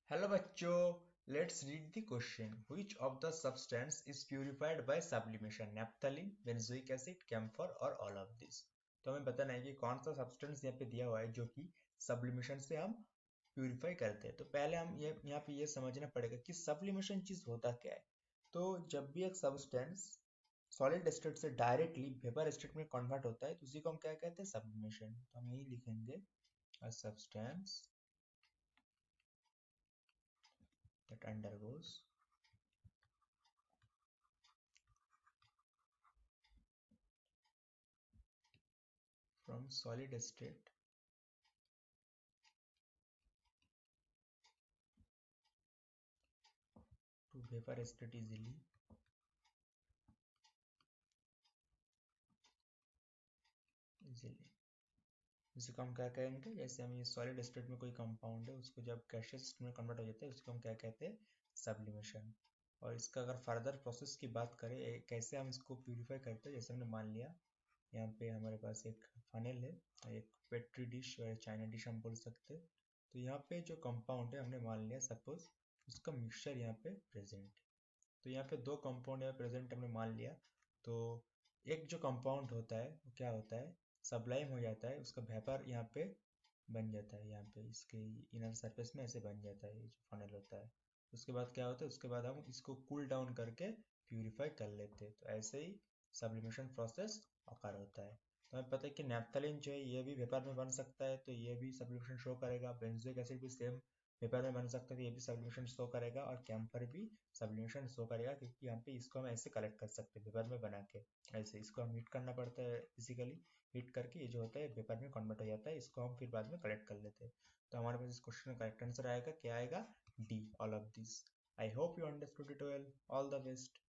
Hello बच्चों, let's read the question. Which of the substance is purified by sublimation? Naphthalene, benzoic acid, camphor और all of this. तो हमें बताना है कि कौन सा सब्सटेंस यहाँ पे दिया हुआ है जो कि सब्लिमेशन से हम प्यूरिफाई करते हैं। तो पहले हम ये यहाँ पे ये समझना पड़ेगा कि सब्लिमेशन चीज होता क्या है। तो जब भी एक सब्सटेंस सॉलिड स्टेट से डायरेक्टली वेपर स्टेट में कन्वर्ट होता है तो उसी को हम क्या कहते हैं? सब्लिमेशन। तो हम यही लिखेंगे, a substance that undergoes from solid state to vapor state easily। इसको हम क्या कहेंगे? जैसे हम ये सॉलिड स्टेट में कोई कंपाउंड है उसको जब गैसियस स्टेट में कन्वर्ट हो जाता है उसको हम क्या कहते हैं? सब्लिमेशन। और इसका अगर फर्दर प्रोसेस की बात करें, कैसे हम इसको प्यूरिफाई करते हैं, जैसे हमने मान लिया यहाँ पे हमारे पास एक फनेल है, एक पेट्री डिश और चाइना डिश हम बोल सकते हैं। तो यहाँ पे जो कंपाउंड है हमने मान लिया, सपोज उसका मिक्सचर यहाँ पे प्रेजेंट। तो यहाँ पे दो कंपाउंड यहाँ प्रेजेंट हमने मान लिया। तो एक जो कंपाउंड होता है वो क्या होता है? सबलाइम हो जाता है, उसका वेपर यहाँ पे बन जाता है, यहाँ पे इसके इनर सरफेस में ऐसे बन जाता है, ये जो फनल होता है। उसके बाद क्या होता है? उसके बाद हम इसको कूल डाउन करके प्यूरिफाई कर लेते हैं। तो ऐसे ही सब्लिमेशन प्रोसेस अकर होता है। तो हमें पता है कि नैप्थलीन जो है ये भी वेपर में बन सकता है, तो ये भी सब्लिमेशन शो करेगा। बेंजोइक एसिड भी सेम पेपर में बन सकता है, तो ये भी सब्लिमेशन शो करेगा। और कैम्फर भी सब्लिमेशन शो करेगा, क्योंकि यहाँ पे इसको हम ऐसे कलेक्ट कर सकते हैं पेपर में बना के। ऐसे इसको हम हीट करना पड़ता है फिजिकली। हीट करके ये जो होता है पेपर में कन्वर्ट हो जाता है, इसको हम फिर बाद में कलेक्ट कर लेते हैं। तो हमारे पास इस क्वेश्चन का करेक्ट आंसर आएगा, क्या आएगा? D, all of this. I hope you understood it well. All the best.